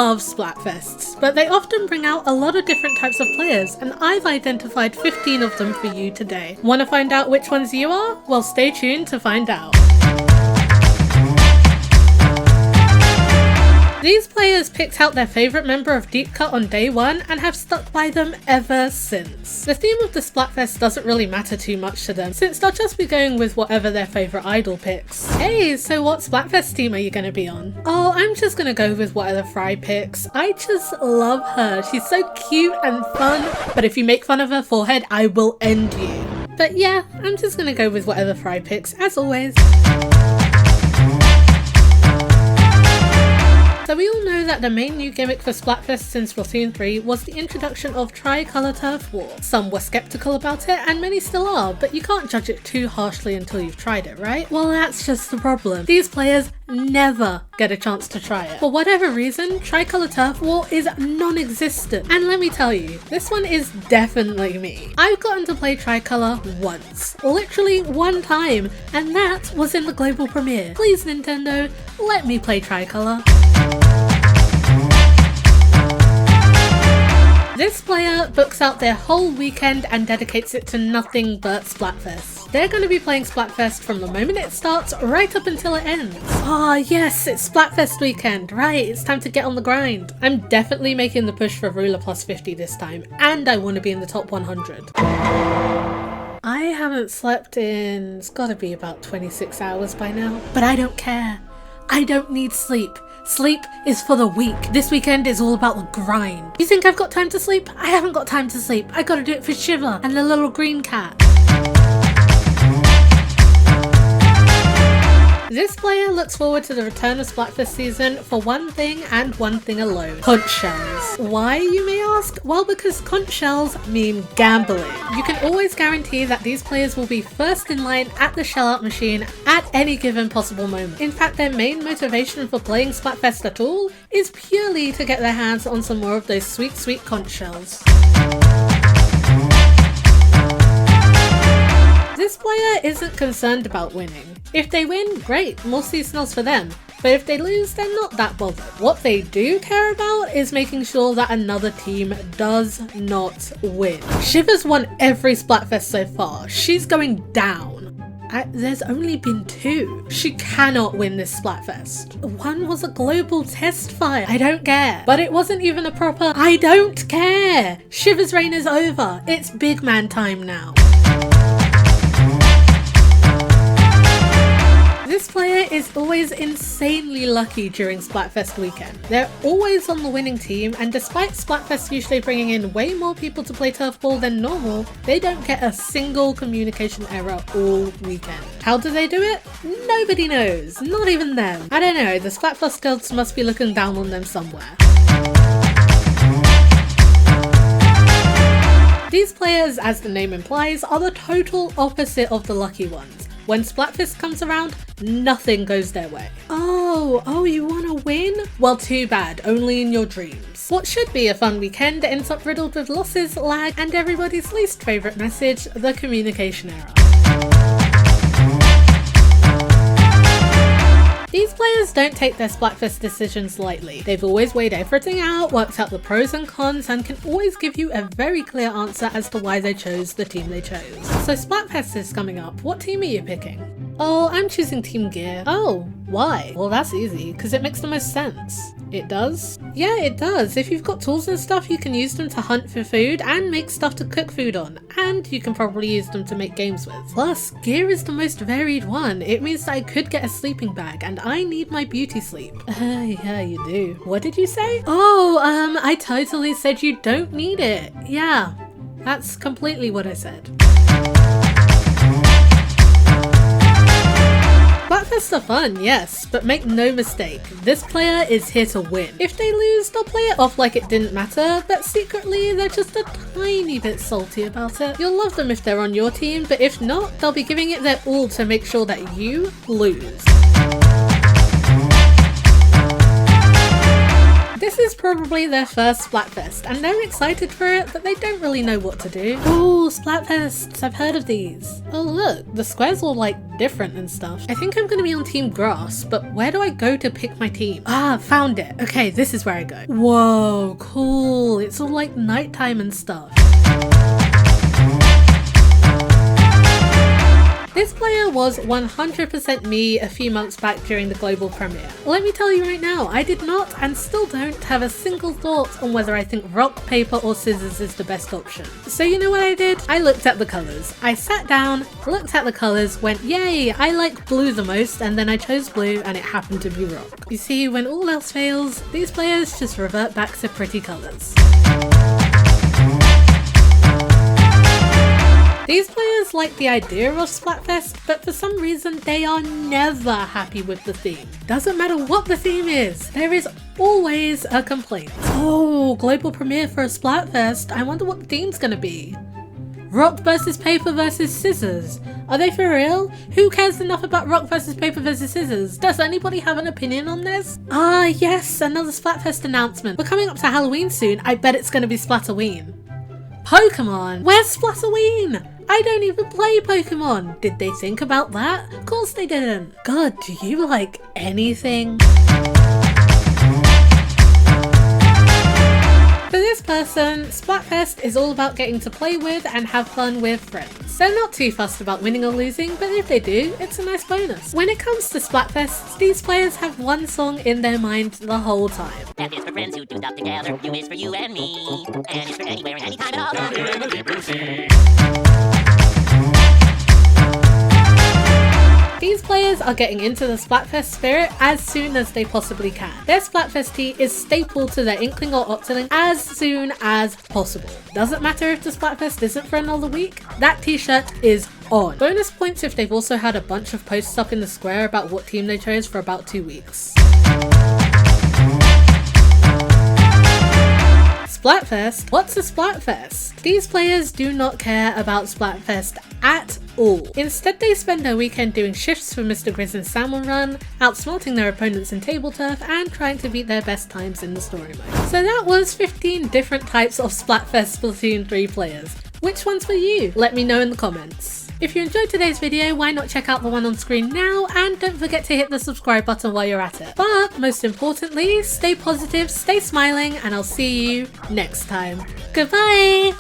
love Splatfests, but they often bring out a lot of different types of players, and I've identified 15 of them for you today. Want to find out which ones you are? Well, stay tuned to find out. These players picked out their favourite member of Deep Cut on day one and have stuck by them ever since. The theme of the Splatfest doesn't really matter too much to them, since they'll just be going with whatever their favourite idol picks. Hey, so what Splatfest team are you going to be on? Oh, I'm just going to go with whatever Fry picks. I just love her. She's so cute and fun, but if you make fun of her forehead, I will end you. But yeah, I'm just going to go with whatever Fry picks, as always. So we all know that the main new gimmick for Splatfest since Splatoon 3 was the introduction of Tri Colour Turf War. Some were skeptical about it, and many still are, but you can't judge it too harshly until you've tried it, right? Well, that's just the problem. These players never get a chance to try it. For whatever reason, Tri Colour Turf War is non-existent. And let me tell you, this one is definitely me. I've gotten to play Tri Colour once. Literally one time, and that was in the global premiere. Please Nintendo, let me play Tri Colour. This player books out their whole weekend and dedicates it to nothing but Splatfest. They're going to be playing Splatfest from the moment it starts right up until it ends. Ah yes, it's Splatfest weekend, right, it's time to get on the grind. I'm definitely making the push for Ruler plus 50 this time, and I want to be in the top 100. I haven't slept in, it's gotta be about 26 hours by now, but I don't care. I don't need sleep. Sleep is for the weak. This weekend is all about the grind. You think I've got time to sleep? I haven't got time to sleep. I gotta do it for Shiva and the little green cat. This player looks forward to the return of Splatfest season for one thing and one thing alone: conch shells. Why, you may ask? Well, because conch shells mean gambling. You can always guarantee that these players will be first in line at the shell out machine at any given possible moment. In fact, their main motivation for playing Splatfest at all is purely to get their hands on some more of those sweet, sweet conch shells. This player isn't concerned about winning. If they win, great, more seasonals for them. But if they lose, they're not that bothered. What they do care about is making sure that another team does not win. Shiva's won every Splatfest so far. She's going down. There's only been 2. She cannot win this Splatfest. One was a global test fire. I don't care. But it wasn't even a proper I don't care. Shiva's reign is over. It's big man time now. This player is always insanely lucky during Splatfest weekend. They're always on the winning team, and despite Splatfest usually bringing in way more people to play turf ball than normal, they don't get a single communication error all weekend. How do they do it? Nobody knows, not even them. I don't know, the Splatfest gods must be looking down on them somewhere. These players, as the name implies, are the total opposite of the lucky ones. When Splatfest comes around, nothing goes their way. Oh, you wanna win? Well, too bad, only in your dreams. What should be a fun weekend ends up riddled with losses, lag, and everybody's least favourite message, the communication error. These players don't take their Splatfest decisions lightly. They've always weighed everything out, worked out the pros and cons, and can always give you a very clear answer as to why they chose the team they chose. So Splatfest is coming up. What team are you picking? Oh, I'm choosing Team Gear. Oh, why? Well, that's easy, because it makes the most sense. It does? Yeah, it does. If you've got tools and stuff, you can use them to hunt for food and make stuff to cook food on, and you can probably use them to make games with. Plus, Gear is the most varied one. It means that I could get a sleeping bag, and I need my beauty sleep. Yeah, you do. What did you say? Oh, I totally said you don't need it. Yeah, that's completely what I said. Splatfests are fun, yes, but make no mistake, this player is here to win. If they lose, they'll play it off like it didn't matter, but secretly they're just a tiny bit salty about it. You'll love them if they're on your team, but if not, they'll be giving it their all to make sure that you lose. This is is probably their first Splatfest, and they're excited for it, but they don't really know what to do. Ooh, Splatfests, I've heard of these. Oh look, the squares all like different and stuff. I think I'm gonna be on Team Grass, but where do I go to pick my team? Ah, found it. Okay, this is where I go. Whoa, cool. It's all like nighttime and stuff. This player was 100% me a few months back during the global premiere. Let me tell you right now, I did not and still don't have a single thought on whether I think rock, paper or scissors is the best option. So you know what I did? I looked at the colours. I sat down, looked at the colours, went yay, I like blue the most, and then I chose blue and it happened to be rock. You see, when all else fails, these players just revert back to pretty colours. These players like the idea of Splatfest, but for some reason they are never happy with the theme. Doesn't matter what the theme is, there is always a complaint. Oh, global premiere for a Splatfest, I wonder what the theme's gonna be. Rock versus paper versus scissors. Are they for real? Who cares enough about rock versus paper versus scissors? Does anybody have an opinion on this? Ah yes, another Splatfest announcement. We're coming up to Halloween soon, I bet it's gonna be Splatterween. Pokemon! Where's Splatterween? I don't even play Pokemon! Did they think about that? Of course they didn't! God, do you like anything? For this person, Splatfest is all about getting to play with and have fun with friends. They're not too fussed about winning or losing, but if they do, it's a nice bonus. When it comes to Splatfests, these players have one song in their mind the whole time. F is for friends who do stuff together, U is for you and me, and it's for anywhere and anytime at all. These players are getting into the Splatfest spirit as soon as they possibly can. Their Splatfest tee is staple to their Inkling or Octoling as soon as possible. Doesn't matter if the Splatfest isn't for another week, that t-shirt is on. Bonus points if they've also had a bunch of posts up in the square about what team they chose for about 2 weeks. Splatfest? What's a Splatfest? These players do not care about Splatfest at all. Instead, they spend their weekend doing shifts for Mr. Grizz's salmon run, outsmarting their opponents in table turf, and trying to beat their best times in the story mode. So that was 15 different types of Splatfest Splatoon 3 players. Which one's for you? Let me know in the comments. If you enjoyed today's video, why not check out the one on screen now, and don't forget to hit the subscribe button while you're at it. But most importantly, stay positive, stay smiling, and I'll see you next time. Goodbye!